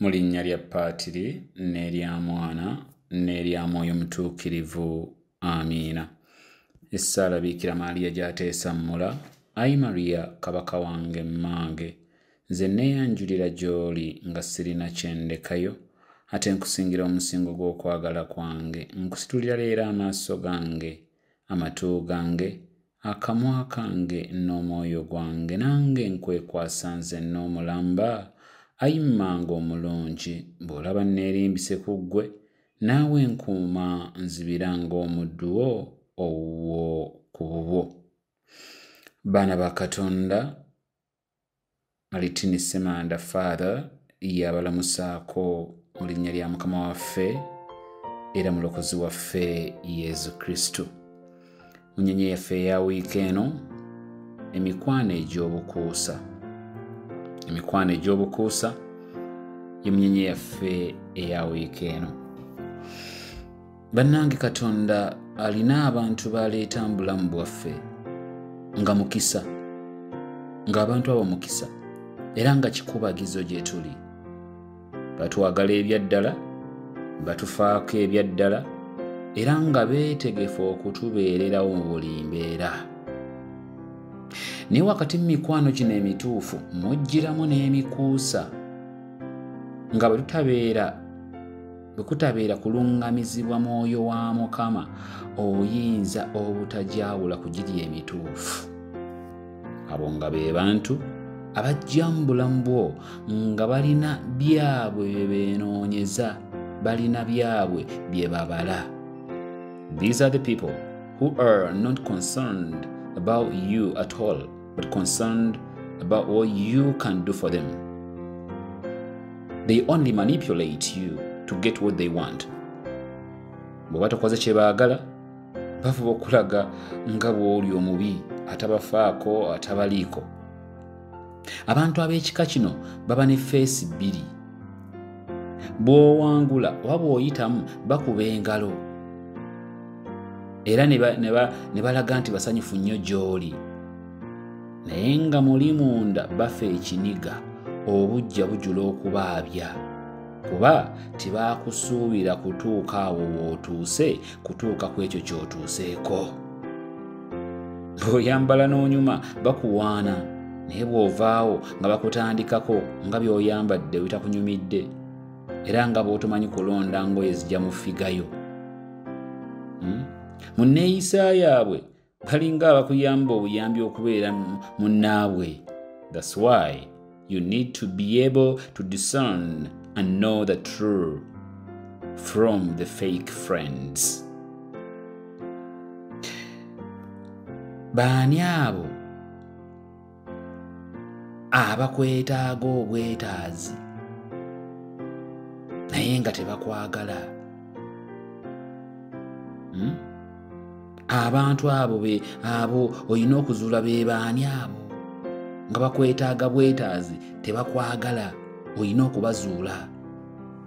Mu linnya lya Paatiri n'erya Mwana n'erya Mwoyo Mutuukirivu. Amiina. Essaala Biikira Maaliya gy'ateesammula. Ayi Mariya, kabaka wange mmange, nze neeyanjulira gy'oli nga sirina kyendekayo, ate nkusingira omusingo gw'okwagala kwange. Nkusitulira leero amaaso gange, amatu gange, akamwa kange n'omwoyo gwange, nange nkwekwasa nze n'omulamba. Ayi mmange omulungi, bw'olaba neerimbise ku ggwe, naawe nkuuma nzibira ng'omuddu wo owuwo ku bubwo. Baana ba Katonda, Alitini Semanda Father yabalamusaako mu linnya lya Mukama waffe era mulokozi waffe Yesu Kristo. Mu nnyonyi yaffe eya wiiki eno, emikwano egy'obukuusa. Emikwano egy'obukuusa ye munnyonyi yaffe eya wiiki eno. Bannange, Katonda alina abantu baleeta mu bulamu bwaffe nga mukisa, ng'abantu abo mukisa era nga kikubagizo gye tuli. Batwagala ebyaddala, batufaako ebyaddala, era nga beetegefu okutubeererawo mu buli mbeera. Naye wakati mu mikwano gino emituufu mujjiramu n'emikuusa, nga bwe kutabeera kuluŋŋamizibwa Mwoyo wa Mukama, oyinza obutajawula ku giri emituufu. Abo nga be bantu abajja mu bulamu bwo nga balina byabwe bye beenoonyeza, balina byabwe bye babala. These are the people who are not concerned about you at all, but concerned about what you can do for them. They only manipulate you to get what they want. Bw'oba tokoze kye baagala, bafuba okulaga nga bw'oli omubi, atabafaako, atabaliiko. Abantu ab'ekika kino baba ne feesi bbiri. Bw'owangula oba bw'oyitamu bakuba engalo, era ne balaga nti basanyufu nnyo gy'oli, naye nga muli munda bafa ekiniga, obujja bujula okubaabya, kuba tebaakusuubira kutuuka awo w'otuuse, kutuuka ku ekyo ky'otuuseeko. Bw'oyambala n'onyuma bakuwaana, naye bw'ovaawo nga bakutandikako nga by'oyambadde bitakunyumidde, era nga bw'otomanyi kulonda ngoye zijja mu ffigayo. Mu nneeyisa yaabwe balinga abakuyamba obuyambi okubeera munnaabwe. That's why you need to be able to discern and know the true from the fake friends. Baani abo abakwetaaga obwetaazi naye nga tebakwagala? Abantu abo olina okuzuula be baani abo nga bakwetaaga bwetaazi tebakwagala, olina okubazuula.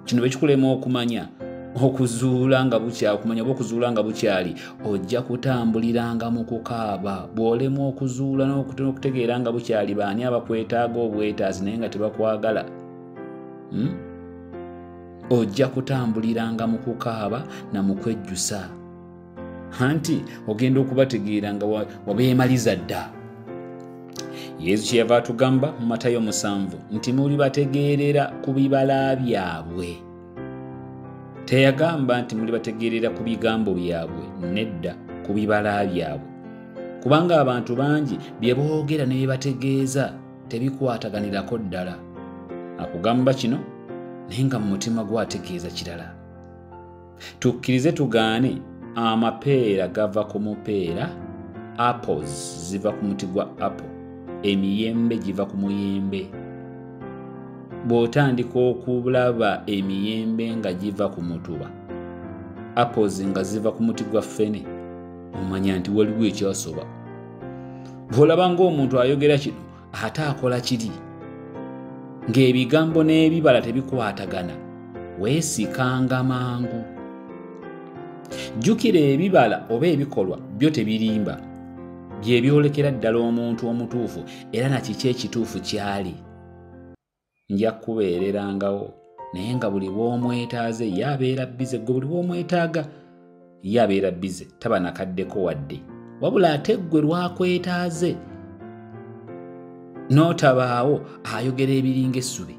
Kino bwe kikulema okumanya okuzuula nga bukyali, okumanya oba okuzuula nga bukyali, ojja kutambuliranga mu kukaaba. Bw'olema okuzuula n'okutegeera nga bukyali baani abakwetaaga obwetaazi naye nga tebakwagala, ojja kutambuliranga mu kukaaba na mu kwejjusa, anti ogenda okubategeera nga wabeemaliza dda. Yesu kyeyava atugamba mu Matayo 7 nti mulibategeerera ku bibala byabwe. Teyagamba nti mulibategeerera ku bigambo byabwe, nedda, ku bibala byabwe. Kubanga abantu bangi bye boogera ne bye bategeeza tebikwataganirako ddala. Akugamba kino naye nga mu mutima gwategeeza kirala. Tukkirize tugaane, amapeera gava ku mupeera, apples ziva ku muti gwa apple, emiyembe giva ku muyembe. Bw'otandika okulaba emiyembe nga giva ku mutuba, apples nga ziva ku muti gwa ffene, omanya nti waliwo ekyasoba. Bw'olaba ng'omuntu ayogera kino ate akola kiri, ng'ebigambo n'ebibala tebikwatagana, weesikanga mangu. Jjukira ebibala oba ebikolwa byo tebirimba, bye byolekera ddala omuntu omutuufu era na kiki ekituufu kyali. Nja kubeererangawo naye nga buli bw'omwetaaze ye abeera bize. Gwe buli bw'omwetaaga ye abeera bize, taba nakaddeko wadde, wabula ate ggwe lwakwetaaze n'otabaawo ayogera ebiringa essubi.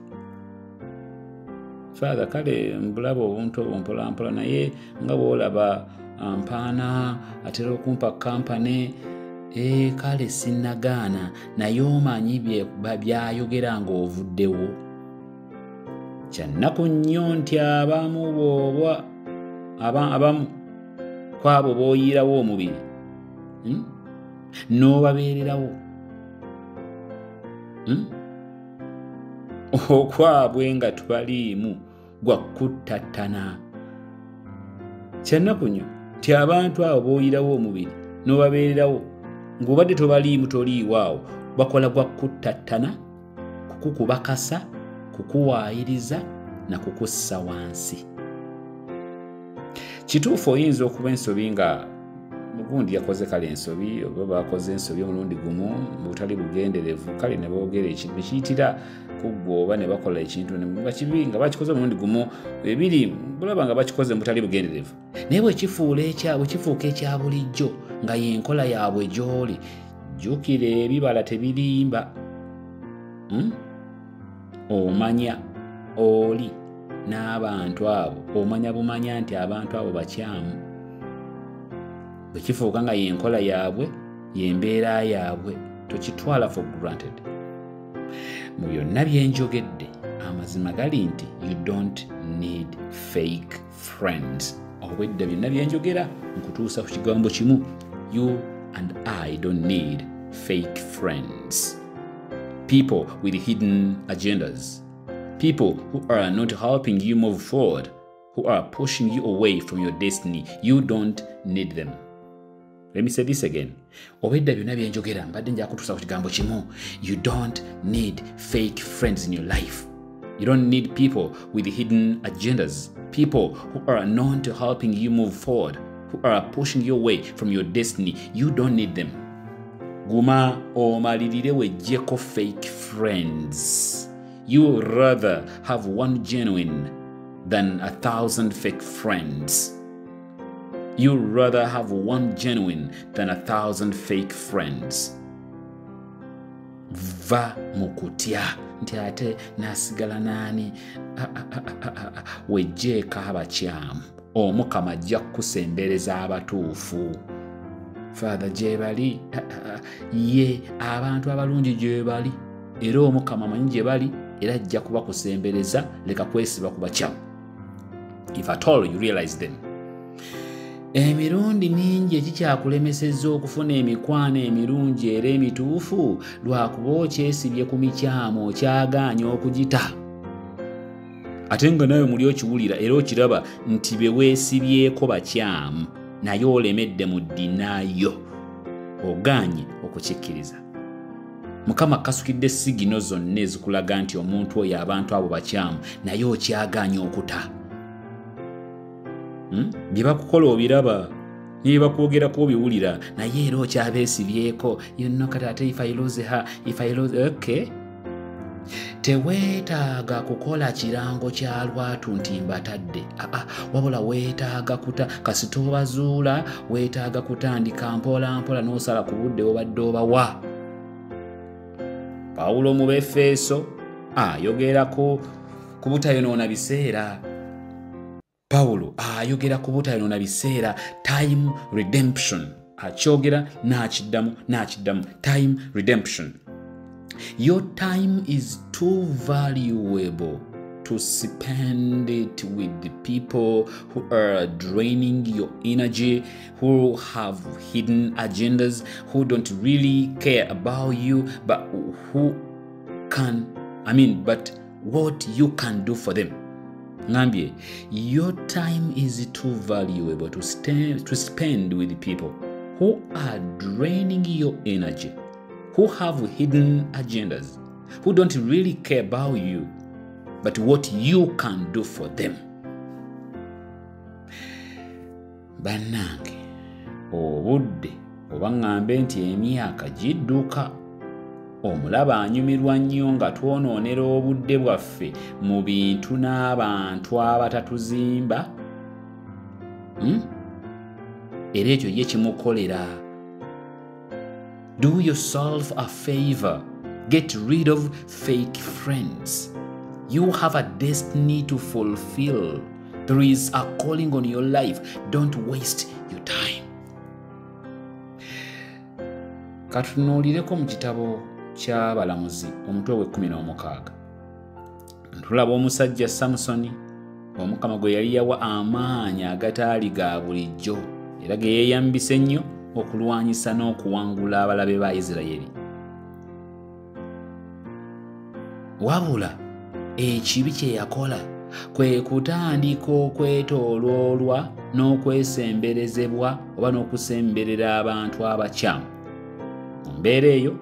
Father, kale mbulaba obuntu obwo mpolampola, naye nga bw'olaba mpaana atera okumpa kampane, kale sinnagaana, naye omanyi byayogera ng'ovuddewo. Kyannaku nnyo nti abamu kwabo b'oyiirawo omubiri n'obabeererawo, okwabwe nga tubaliimu gwa kuttattana. Kyannaku nnyo nti abantu abo b'oyiirawo omubiri n'obabeererawo ng'obadde tobaliimu, toliiwaawo, bakola gwa kuttattana, kukukubakasa, kukuwaayiriza na kukussa wansi. Kituufu oyinza okuba ensobi nga mugundi yakoze kale ensobi, oba bakoze ensobi omulundi gumu mu butali bugenderevu, kale ne boogera ekintu ne kiyitira kuggwa oba ne bakola ekintu nga kibi nga bakikoze omulundi gumu, ebiri bulaba nga bakikoze mu butali bugenderevu. Naye bwe kifuuka ekya bulijjo nga y'enkola yaabwe gy'oli, jjukira ebibala tebirimba. Omanya oli n'abantu abo, omanya bumanya nti abantu abo bakyamu. Bwe kifuuka nga y'enkola yaabwe, y'embeera yaabwe, tokitwala for granted. Mu byonna bye njogedde, amazima gali nti you don't need fake friends. Obwedda byonna bye njogera nkutuusa ku kigambo kimu, you and I don't need fake friends. People with hidden agendas. People who are not helping you move forward, who are pushing you away from your destiny. You don't need them. Let me say this again. Obwedda byonna bye njogera mbadde nja kutuusa ku kigambo kimu. You don't need fake friends in your life. You don't need people with hidden agendas. People who are known to helping you move forward, who are pushing you away from your destiny. You don't need them. Guma omalirire wejjeko fake friends. You rather have one genuine than 1,000 fake friends. You rather have one genuine than 1,000 fake friends. Va mukutya nti ate nasigala nani, wejjeeko abakyamu, Omukama ajja kukusembereza abatuufu. Father, gye bali ye abantu abalungi gye bali, era Omukama amanyi gye bali, era ajja kubakusembereza. Leka kwesiba ku bakyamu. If at all you realize them. Emirundi mingi ekikyakulemesezza okufuna emikwano emirungi era emituufu, lwakuba okyesibye ku mikyamu, okyagaanya okugita. Ate nga nawe muli okiwulira era okiraba nti be weesibyeko bakyamu, naye olemedde mu ddinaayo, ogaanye okukikkiriza. Mukama kasukidde sigino zonna ezikulaga nti omuntu oyo abantu abo bakyamu, naye okyagaanye okuta. Bye bakukola obiraba, ne bakwogerako obiwulira, naye era okyabeesibyeko. Kati ate if I lose her, okay. Teweetaaga kukola kirango kya lwatu nti mbatadde. Wabula weetaaga kasita obazuula, weetaaga kutandika mpola mpola n'osala ku budde obadde obawa. Pawulo mu Befeso ayogera ku butayonoona biseera. Pawulo ayogera ku butayonoona biseera, time redemption. Akyogera n'akiddamu. Time redemption. Your time is too valuable to spend it with the people who are draining your energy, who have hidden agendas, who don't really care about you, but what you can do for them. Ngambye, your time is too valuable to spend with people who are draining your energy, who have hidden agendas, who don't really care about you, but what you can do for them. Bannange, obudde oba ngambe nti emyaka gidduka. omulaba anyumirwa nnyo nga twonoonera obudde bwaffe mu bintu n'abantu abatatuzimba era ekyo ye kimukolera. Do yourself a favor. Get rid of fake friends. You have a destiny to fulfill. There is a calling on your life. Don't waste your time. Katunuulireko mu kitabo ky'Abalamuzi omutwe we-16. Tulaba omusajja Samusoni, Omukama gwe yali yawa amaanyi agataali ga bulijjo era ge yeeyambisa ennyo okulwanyisa n'okuwangula abalabe ba Isirayiri. Wabula ekibi kye yakola kwe kutandika okwetooloolwa n'okwesemberezebwa oba n'okusemberera abantu abakyamu. Mu mbeera eyo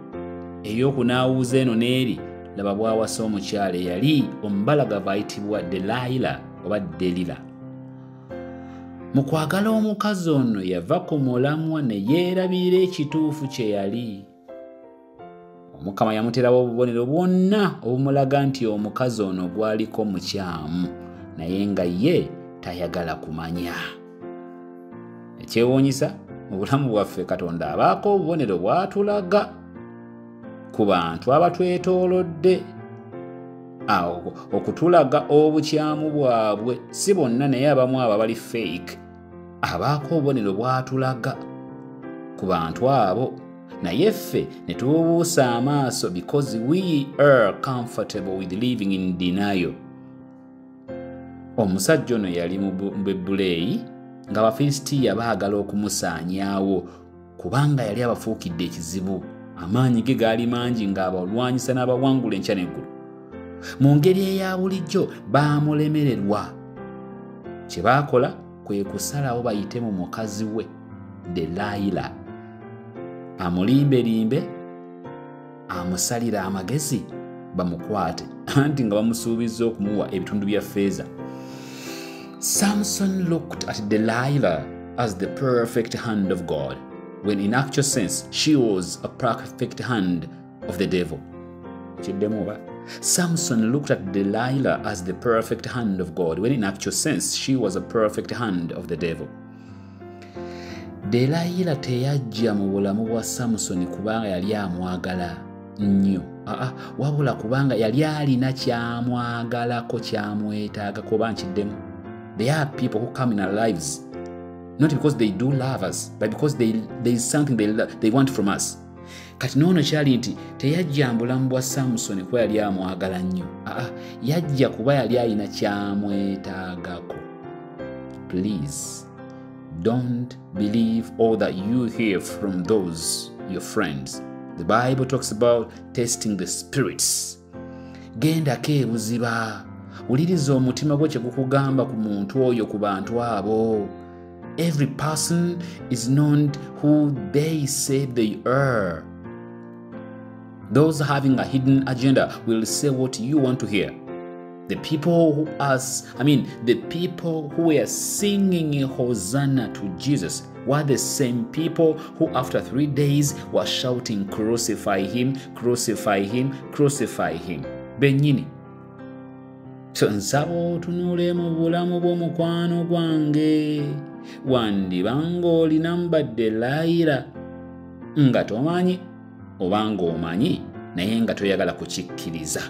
ey'okunaawuza eno n'eri, laba bw'awasa omukyala eyali omubalagavu ayitibwa Delilah oba Delila. Mu kwagala omukazi ono yava ku mulamwa ne yeerabira ekituufu kye yali. Omukama yamuterawo obubonero bwonna obumulaga nti omukazi ono gwaliko mukyamu naye nga ye tayagala kumanya. Ekyewuunyisa mu bulamu bwaffe Katonda abaako obubonero bw'atulaga ku bantu abatwetoolodde okutulaga obukyamu bwabwe. Si bonna naye abamu abo bali fake. Abaako obubonero bw'atulaga ku bantu abo naye ffe ne tubuusa amaaso because we are comfortable with living in denial. Omusajja ono yali mu Bebuleeyi nga Abafirisuutiya baagala okumusaanyaawo kubanga yali abafuukidde ekizibu. Amaanyi ge gaali mangi ng'abalwanyisa n'abawangula enkya n'eggulu. Mu ngeri eya bulijjo baamulemererwa. Kye baakola kwe kusalawo bayite mu mukazi we Delilah, amulimbelimbe, amusalira amagezi bamukwate, anti nga bamusuubizza okumuwa ebitundu bya ffeeza. Samson looked at Delilah as the perfect hand of God, when in actual sense she was a perfect hand of the devil. Samson looked at Delilah as the perfect hand of God, when in actual sense she was a perfect hand of the devil. Delilah teyajja mu bulamu bwa Samusoni kubanga yali amwagala nnyo, wabula kubanga yali alina kyamwagalako kyamwetaaga kuba nkiddemu. There are people who come in our lives not because they do love us, but because there is something they want from us. Kati noono kyali nti teyajja mu bulamu bwa Samusoni kuba yali amwagala nnyo, yajja kuba yali alina kyamwetaagako. Please don't believe all that you hear from those your friends. The Bible talks about testing the spirits. Gendako ebuziba, wuliriza omutima gwo kye gukugamba ku muntu oyo, ku bantu abo. Every person is not who they say they are. Those having a hidden agenda will say what you want to hear. The people who were singing Hosanna to Jesus were the same people who after 3 days were shouting, "Crucify him, crucify him, crucify him." Bennyini. So nsaba otunuule mu bulamu bw'omukwano gwange. Wandibanga olina mbadde Delilah nga tomanyi oba ng'omanyi naye nga toyagala kukikkiriza.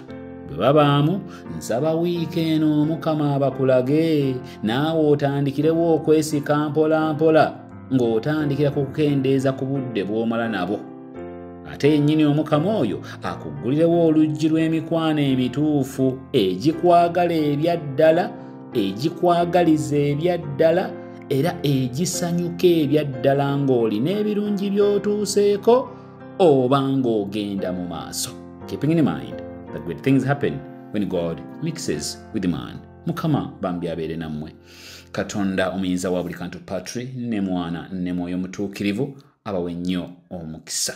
Bwe babaamu nsaba wiiki eno Omukama abakulage naawe otandikirewo okwesika mpola mpola ng'otandikira kukendeeza ku budde bw'omala nabo. Ate yennyini Omukama oyo akuggulirewo oluggi lw'emikwano emituufu egikwagala ebyaddala, egikwagaliza ebyaddala era egisanyuka ebyaddala ng'olina ebirungi by'otuuseeko oba ng'ogenda mu maaso. Keeping in mind that great things happen when God mixes with man. Mukama bambi abeere nammwe. Katonda omuyinza wa buli kantu Patri ne Mwana ne Mwoyo Mutuukirivu abawe nnyo omukisa.